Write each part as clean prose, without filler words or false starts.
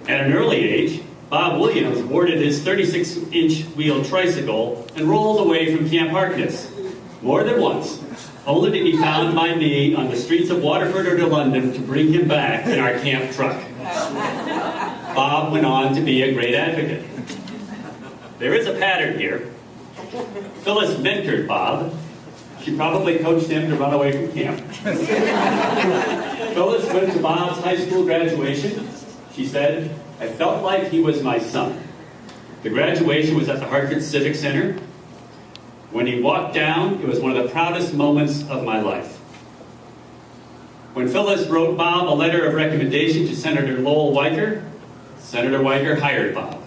At an early age, Bob Williams boarded his 36-inch wheel tricycle and rolled away from Camp Harkness more than once, only to be found by me on the streets of Waterford or to London to bring him back in our camp truck. Bob went on to be a great advocate. There is a pattern here. Phyllis mentored Bob. She probably coached him to run away from camp. Phyllis went to Bob's high school graduation. She said, "I felt like he was my son." The graduation was at the Harkness Civic Center. When he walked down, it was one of the proudest moments of my life. When Phyllis wrote Bob a letter of recommendation to Senator Lowell Weicker, Senator Weicker hired Bob.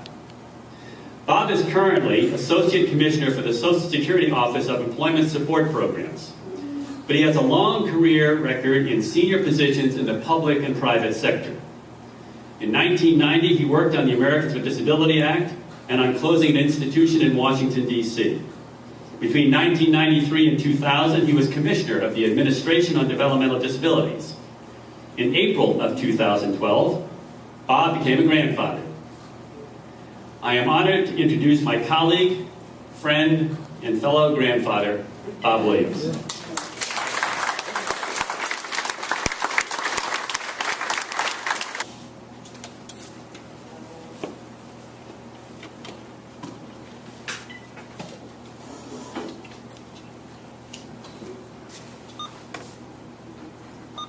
Bob is currently Associate Commissioner for the Social Security Office of Employment Support Programs, but he has a long career record in senior positions in the public and private sector. In 1990, he worked on the Americans with Disability Act and on closing an institution in Washington, D.C. Between 1993 and 2000, he was Commissioner of the Administration on Developmental Disabilities. In April of 2012, Bob became a grandfather. I am honored to introduce my colleague, friend, and fellow grandfather, Bob Williams.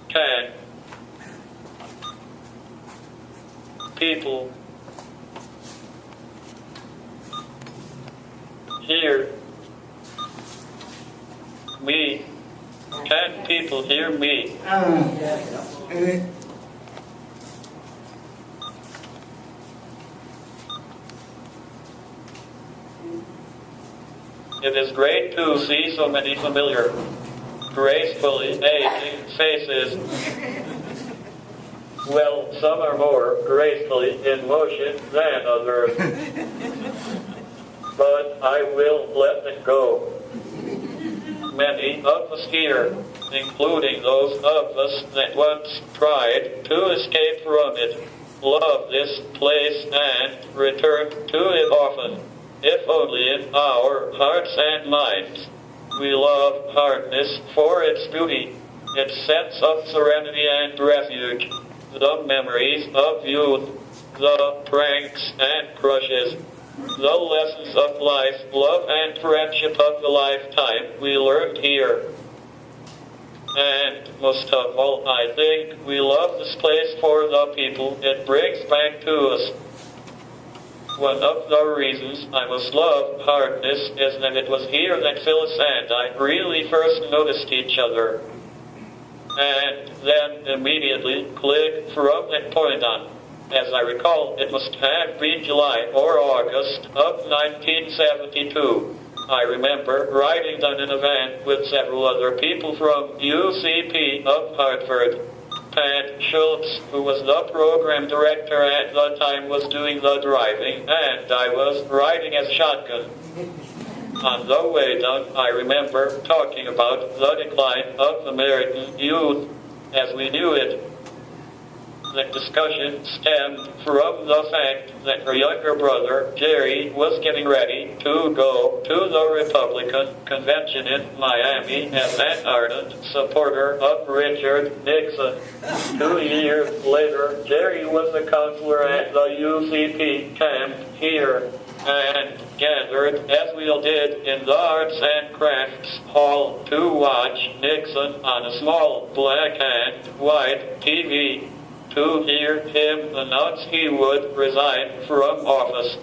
Can people hear me? Can people hear me? It is great to see so many familiar, gracefully aging faces. Well, some are more gracefully in motion than others. But I will let it go. Many of us here, including those of us that once tried to escape from it, love this place and return to it often, if only in our hearts and minds. We love Harkness for its beauty, its sense of serenity and refuge, the memories of youth, the pranks and crushes, the lessons of life, love and friendship of the lifetime we learned here. And most of all, I think we love this place for the people it brings back to us. One of the reasons I must love Harkness is that it was here that Phyllis and I really first noticed each other. And then immediately clicked from that point on. As I recall, it must have been July or August of 1972. I remember riding down in a van with several other people from UCP of Hartford. Pat Schultz, who was the program director at the time, was doing the driving, and I was riding as shotgun. On the way down, I remember talking about the decline of American youth as we knew it. The discussion stemmed from the fact that her younger brother, Jerry, was getting ready to go to the Republican convention in Miami as an ardent supporter of Richard Nixon. 2 years later, Jerry was a counselor at the UCP camp here and gathered, as we all did, in the Arts and Crafts Hall to watch Nixon on a small black and white TV, to hear him announce he would resign from office.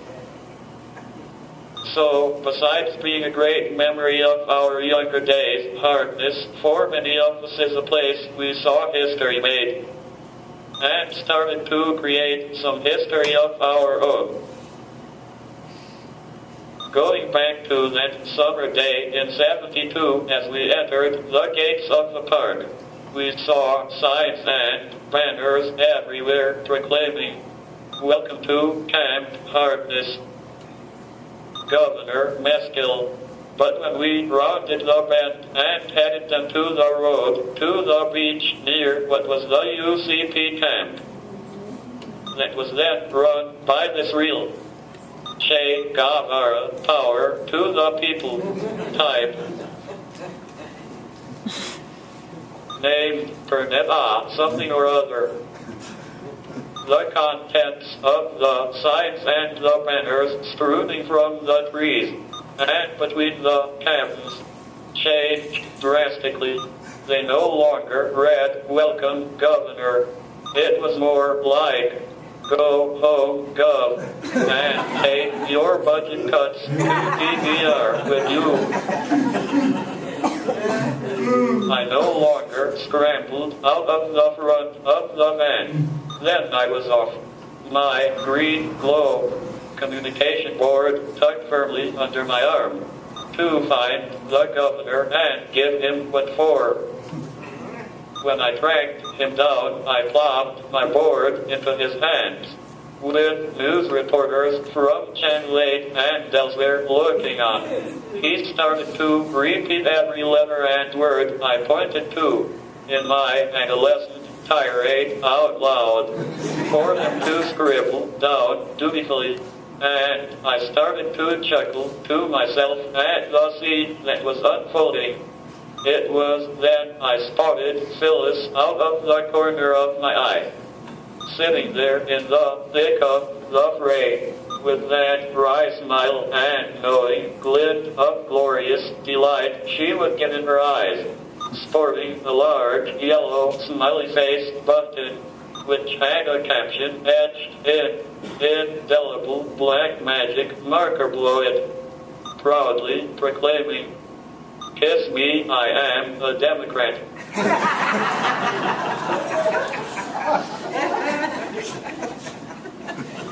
So, besides being a great memory of our younger days, Harkness, for many of us, is a place we saw history made, and started to create some history of our own. Going back to that summer day in '72, as we entered the gates of the park, we saw signs and banners everywhere proclaiming, "Welcome to Camp Harkness, Governor Meskel." But when we rounded the bend and headed down to the road, to the beach near what was the UCP camp, that was then run by this real Che Guevara power to the people type named Perneta something or other. The contents of the signs and the banners sprouting from the trees and between the cabins changed drastically. They no longer read, "Welcome, Governor." It was more like, "Go home, Gov, and take your budget cuts to PBR with you." I no longer scrambled out of the front of the van. Then I was off. My green globe communication board tucked firmly under my arm to find the governor and give him what for. When I tracked him down, I plopped my board into his hands, with news reporters from Chanlate and elsewhere looking on. He started to repeat every letter and word I pointed to in my adolescent tirade out loud for them to scribble down dutifully, and I started to chuckle to myself at the scene that was unfolding. It was then I spotted Phyllis out of the corner of my eye, sitting there in the thick of the fray, with that wry smile and knowing glint of glorious delight she would get in her eyes, sporting a large yellow smiley-faced button which had a caption etched in indelible black magic marker below it, proudly proclaiming, "Kiss me, I am a Democrat."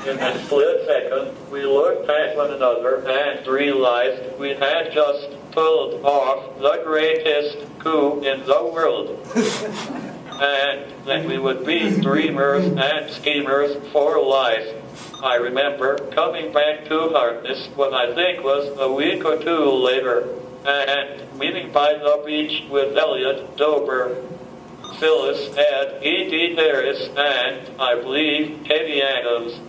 In that split second, we looked at one another and realized we had just pulled off the greatest coup in the world, and that we would be dreamers and schemers for life. I remember coming back to Harkness, what I think was a week or two later, and meeting by the beach with Elliot Dober, Phyllis, Ed, E.D. Harris, and, I believe, Katie Adams.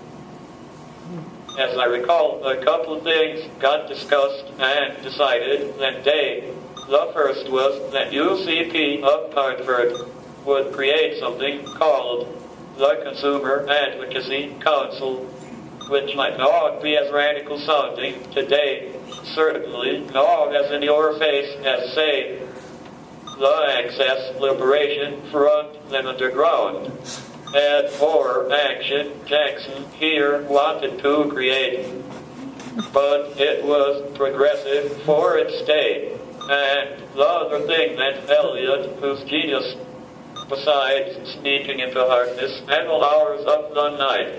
As I recall, a couple of things got discussed and decided that day. The first was that UCP of Hartford would create something called the Consumer Advocacy Council, which might not be as radical sounding today, certainly not as in your face as, say, the Access Liberation Front and Underground, and or Action Jackson here wanted to create. But it was progressive for its day. And the other thing that Elliot, whose genius, besides sneaking into Harkness at all hours of the night,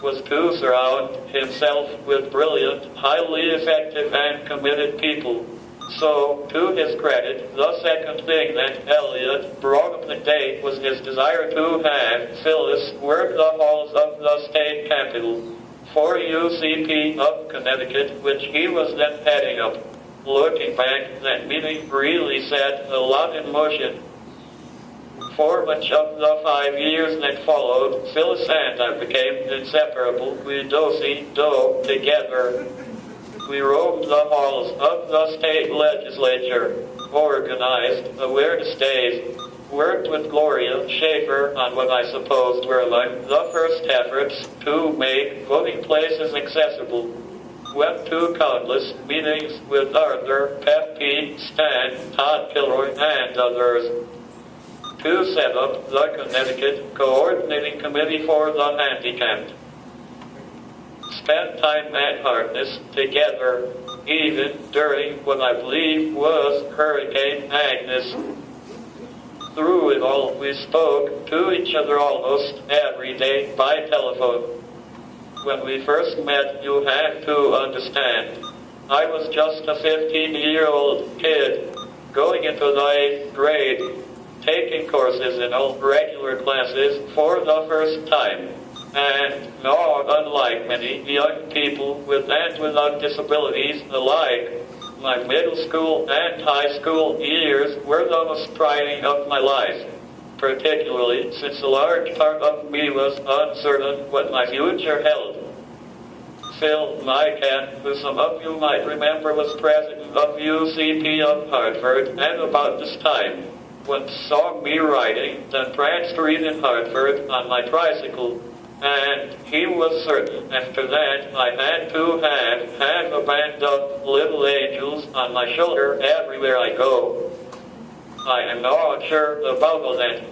was to surround himself with brilliant, highly effective, and committed people. So, to his credit, the second thing that Elliot brought up the day was his desire to have Phyllis work the halls of the state capitol for UCP of Connecticut, which he was then heading up. Looking back, that meeting really set a lot in motion. For much of the 5 years that followed, Phyllis and I became inseparable. We do together. We roamed the halls of the state legislature, organized awareness days, worked with Gloria Schaefer on what I supposed were among the first efforts to make voting places accessible, went to countless meetings with Arthur, Pepe, Stan, Todd Kilroy, and others, to set up the Connecticut Coordinating Committee for the Handicapped. Spent time at Harkness together, even during what I believe was Hurricane Agnes. Through it all, we spoke to each other almost every day by telephone. When we first met, you have to understand, I was just a 15-year-old kid going into the 8th grade, taking courses in all regular classes for the first time. And not unlike many young people with and without disabilities alike, my middle school and high school years were the most trying of my life. particularly since a large part of me was uncertain what my future held. Phil, my cat, who some of you might remember was president of UCP of Hartford, and about this time, once saw me riding down Pratt Street in Hartford on my tricycle, and he was certain after that I had to have a band of little angels on my shoulder everywhere I go. I am not sure about all that,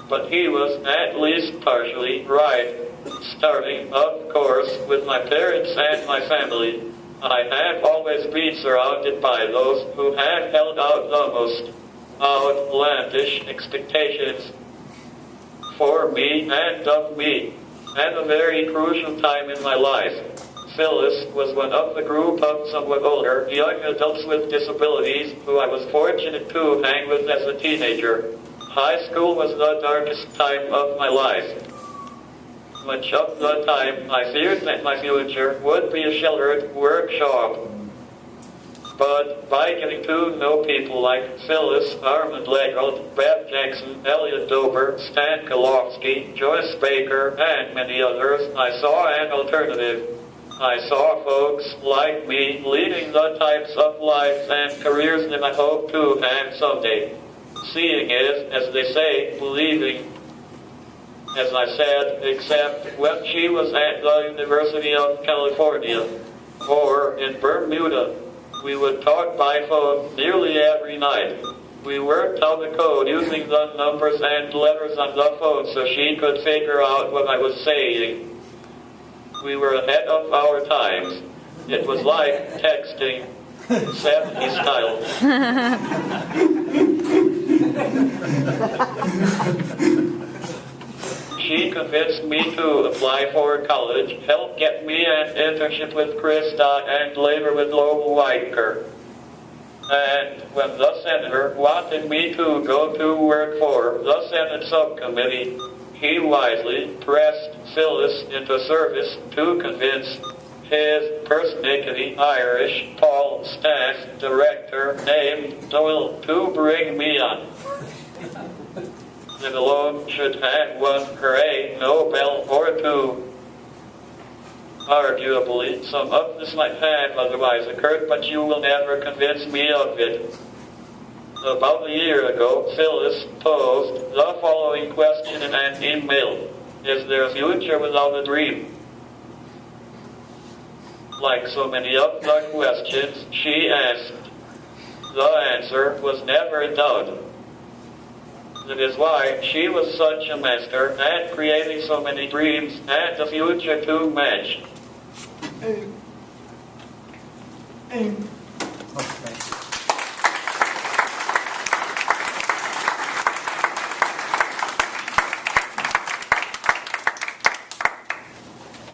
but he was at least partially right. Starting, of course, with my parents and my family, I have always been surrounded by those who have held out the most outlandish expectations for me and of me. At a very crucial time in my life, Phyllis was one of the group of somewhat older young adults with disabilities who I was fortunate to hang with as a teenager. High school was the darkest time of my life. Much of the time, I feared that my future would be a sheltered workshop. But by getting to know people like Phyllis, Armand Leggold, Beth Jackson, Elliot Dober, Stan Kolofsky, Joyce Baker, and many others, I saw an alternative. I saw folks like me leading the types of lives and careers that I hope to have someday. Seeing is, as they say, believing. As I said, except when she was at the University of California, or in Bermuda. We would talk by phone nearly every night. We worked out the code using the numbers and letters on the phone so she could figure out what I was saying. We were ahead of our times. It was like texting, 70s style. She convinced me to apply for college, helped get me an internship with Krista, and later with Lowell Weicker. And when the senator wanted me to go to work for the Senate subcommittee, he wisely pressed Phyllis into service to convince his persnickety Irish Paul staff director named Doyle to bring me on. That alone should have won her a Nobel or two. Arguably, some of this might have otherwise occurred, but you will never convince me of it. About a year ago, Phyllis posed the following question in an email. Is there a future without a dream? Like so many of the questions she asked, the answer was never in doubt. That is why she was such a master at creating so many dreams and a future to match. Okay.